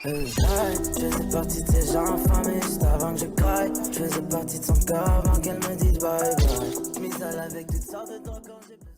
Je faisais partie de ces gens infamés juste avant que je caille. Je faisais partie de son corps avant qu'elle me dise bye bye. Mise à avec toutes sortes de drogues quand j'ai besoin.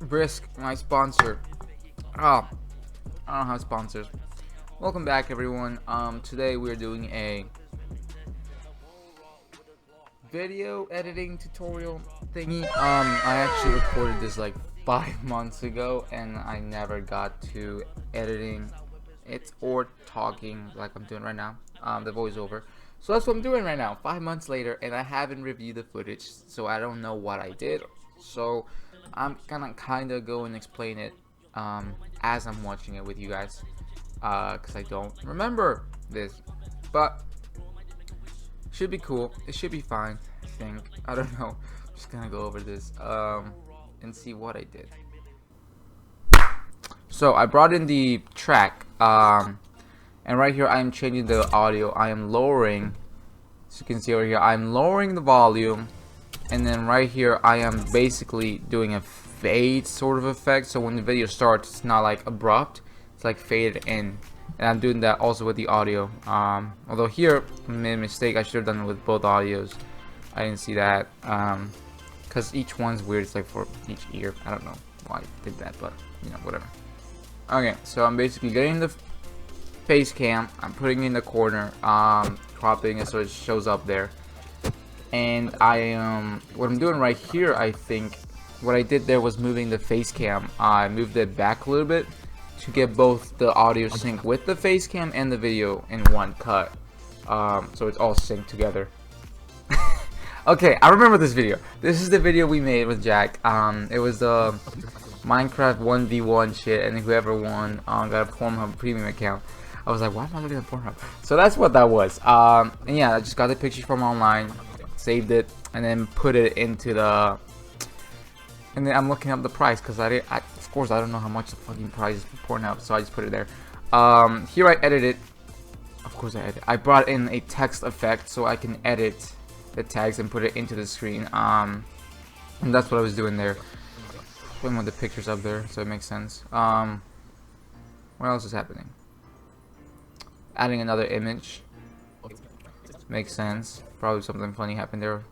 Brisk, my sponsor. Oh, I don't have sponsors. Welcome back, everyone. Today we're doing a video editing tutorial thingy. I actually recorded this like 5 months ago, and I never got to editing it or talking like I'm doing right now. The voiceover. So that's what I'm doing right now. 5 months later, and I haven't reviewed the footage, so I don't know what I did. So I'm gonna kind of go and explain it as I'm watching it with you guys, because I don't remember this, but should be cool. It should be fine. I think. I don't know. I'm just gonna go over this and see what I did. So I brought in the track, and right here I'm changing the audio. I am lowering, as you can see over here, I'm lowering the volume, and then right here I am basically doing a fade sort of effect. So when the video starts, it's not like abrupt, it's like faded in. And I'm doing that also with the audio. Although here I made a mistake. I should have done it with both audios. I didn't see that, because each one's weird. It's like for each ear. I don't know why I did that, but you know, whatever. Okay, so I'm basically getting the face cam. I'm putting it in the corner, cropping it so it shows up there. And I am what I'm doing right here. I think what I did there was moving the face cam. I moved it back a little bit to get both the audio sync with the face cam and the video in one cut, so it's all synced together. Okay, I remember this video. This is the video we made with Jack. It was the Minecraft 1v1 shit, and whoever won got a Pornhub premium account. I was like, why am I looking at Pornhub? So that's what that was. And yeah, I just got the picture from online, saved it, and then put it into the. And then I'm looking up the price because of course I don't know how much the fucking price is for Pornhub, so I just put it there. Here I edited. Of course I brought in a text effect so I can edit the tags and put it into the screen. And that's what I was doing there. Putting with the pictures up there, so it makes sense. What else is happening? Adding another image. Makes sense. Probably something funny happened there.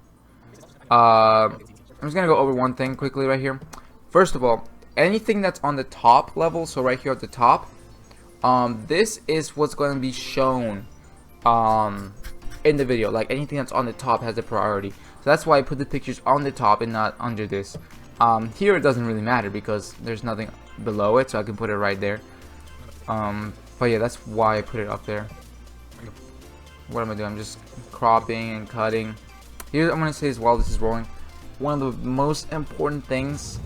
I'm just gonna go over one thing quickly right here. First of all, anything that's on the top level, so right here at the top, this is what's going to be shown in the video. Like anything that's on the top has a priority, so that's why I put the pictures on the top and not under this. Here it doesn't really matter because there's nothing below it, so I can put it right there. But yeah, that's why I put it up there. What am I doing? I'm just cropping and cutting. Here I'm gonna say as while this is rolling, one of the most important things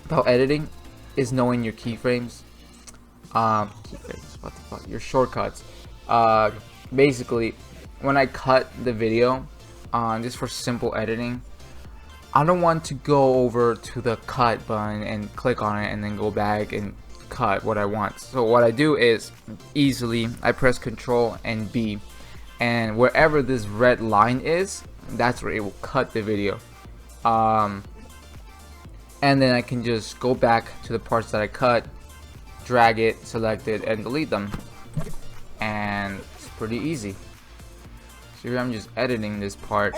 about editing is knowing your keyframes. What the fuck? Your shortcuts. Basically, when I cut the video, just for simple editing, I don't want to go over to the cut button and click on it and then go back and cut what I want. So what I do is easily I press Control and B, and wherever this red line is, that's where it will cut the video. And then I can just go back to the parts that I cut, drag it, select it, and delete them. And it's pretty easy. So here I'm just editing this part.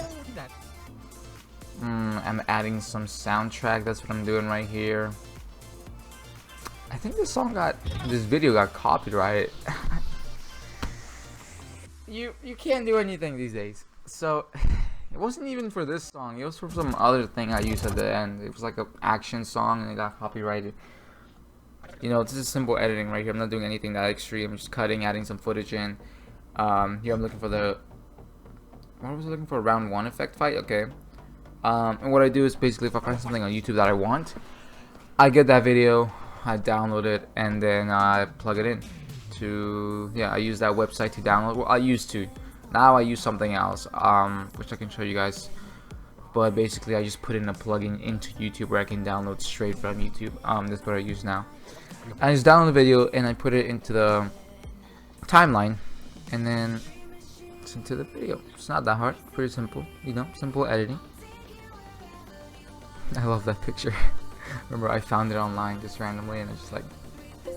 I'm adding some soundtrack. That's what I'm doing right here. I think this video got copyrighted. You can't do anything these days. So it wasn't even for this song. It was for some other thing I used at the end. It was like an action song and it got copyrighted. You know, this is simple editing right here. I'm not doing anything that extreme. I'm just cutting, adding some footage in. Here I'm looking for the. What was I looking for? A round 1 effect fight. Okay. And what I do is basically if I find something on YouTube that I want, I get that video, I download it, and then I plug it in. I use that website to download. Well, I used to. Now I use something else, which I can show you guys. but basically I just put in a plugin into YouTube where I can download straight from YouTube. That's what I use now. I just download the video and I put it into the timeline, and then it's into the video. It's not that hard, pretty simple, you know, simple editing. I love that picture. Remember, I found it online just randomly, and it's just like,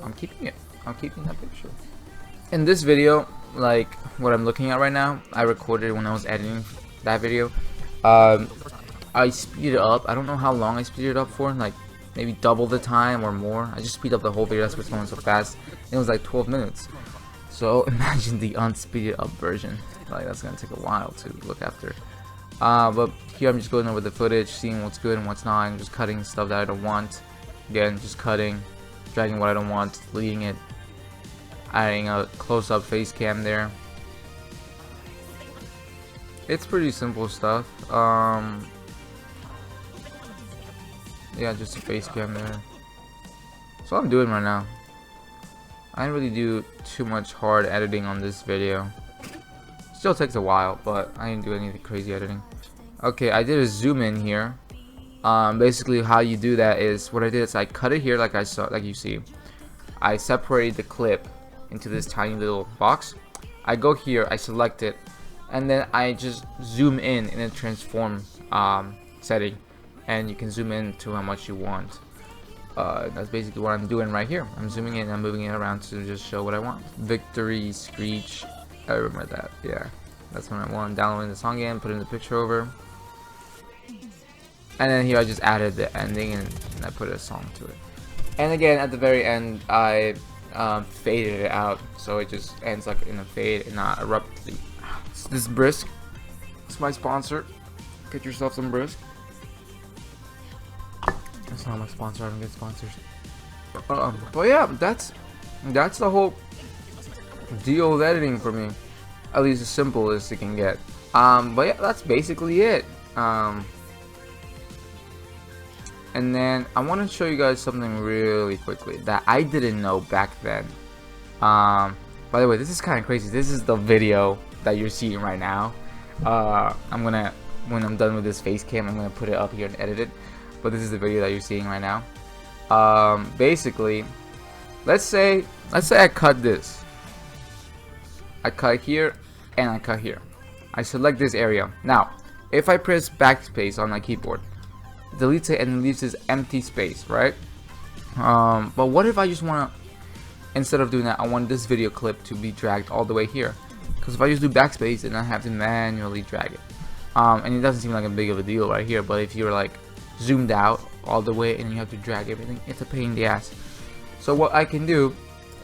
I'm keeping it. I'm keeping that picture. In this video, like what I'm looking at right now, I recorded when I was editing that video. I speed it up. I don't know how long I speed it up for, like maybe double the time or more. I just speed up the whole video. That's what's going so fast. It was like 12 minutes. So imagine the unspeeded up version. Like, that's gonna take a while to look after. But here I'm just going over the footage, seeing what's good and what's not, and just cutting stuff that I don't want. Again, just cutting, dragging what I don't want, deleting it, adding a close-up face cam there. It's pretty simple stuff. Yeah, just a face cam there. That's what I'm doing right now. I didn't really do too much hard editing on this video. Still takes a while, but I didn't do anything crazy editing. Okay, I did a zoom in here. Basically how you do that is, what I did is I cut it here like you see. I separated the clip into this tiny little box. I go here, I select it, and then I just zoom in a transform setting, and you can zoom in to how much you want. That's basically what I'm doing right here. I'm zooming in and I'm moving it around to just show what I want. Victory Screech, I remember that. Yeah, that's when I want. Downloading the song again, putting the picture over, and then here I just added the ending and I put a song to it. And again, at the very end, I faded it out, so it just ends like in a fade and not abruptly. This is Brisk. It's my sponsor. Get yourself some Brisk. That's not my sponsor. I don't get sponsors. But yeah, that's the whole deal with editing for me. At least as simple as it can get. But yeah, that's basically it. And then I want to show you guys something really quickly that I didn't know back then. By the way, this is kind of crazy. This is the video that you're seeing right now. When I'm done with this face cam, I'm gonna put it up here and edit it. But this is the video that you're seeing right now. Basically, let's say I cut this. I cut here and I cut here. I select this area. Now, if I press backspace on my keyboard, it deletes it and leaves this empty space, right? But what if I just want to, instead of doing that, I want this video clip to be dragged all the way here? Because if I just do backspace, then I have to manually drag it. And it doesn't seem like a big of a deal right here, but if you're like zoomed out all the way and you have to drag everything, it's a pain in the ass. So what I can do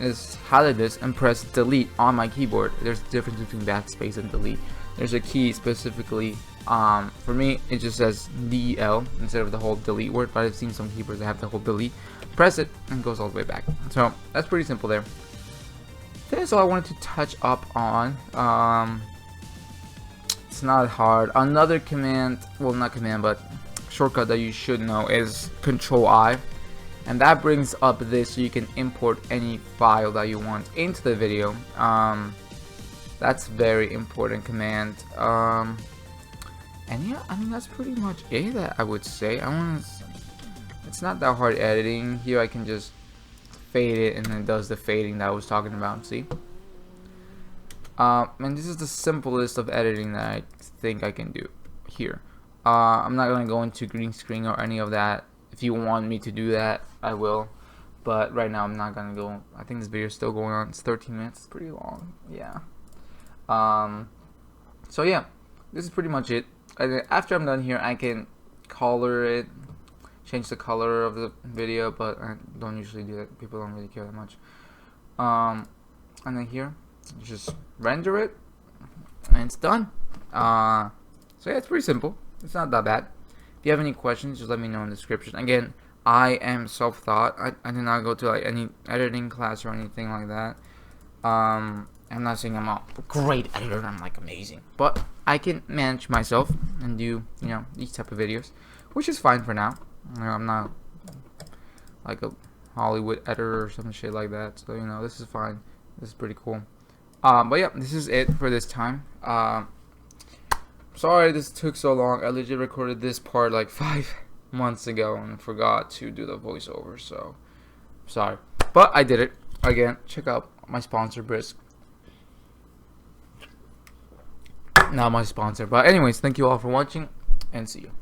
is highlight this and press delete on my keyboard. There's a difference between backspace and delete. There's a key specifically. For me, it just says DEL instead of the whole delete word, but I've seen some keyboards that have the whole delete. Press it and it goes all the way back. So that's pretty simple there. That's all I wanted to touch up on. It's not hard. Another command, well, not command, but shortcut that you should know is Control I, and that brings up this so you can import any file that you want into the video. That's very important command. And yeah, I mean, that's pretty much it that I would say. It's not that hard editing. Here I can just fade it and then it does the fading that I was talking about, see? And this is the simplest of editing that I think I can do here. I'm not going to go into green screen or any of that. If you want me to do that, I will. But right now I'm not going to go. I think this video is still going on. It's 13 minutes. It's pretty long. Yeah. So yeah, this is pretty much it. After I'm done here, I can color it, change the color of the video, but I don't usually do that. People don't really care that much. And then here, just render it, and it's done. So yeah, it's pretty simple. It's not that bad. If you have any questions, just let me know in the description. Again, I am self-taught. I did not go to like any editing class or anything like that. I'm not saying I'm a great editor, I'm like amazing, but I can manage myself and do, you know, these type of videos, which is fine for now. You know, I'm not like a Hollywood editor or some shit like that, so you know, this is fine. This is pretty cool. But yeah, this is it for this time. sorry this took so long. I legit recorded this part like 5 months ago and forgot to do the voiceover, so sorry. But I did it. Again, check out my sponsor, Brisk. Not my sponsor. But anyways, thank you all for watching, and see you.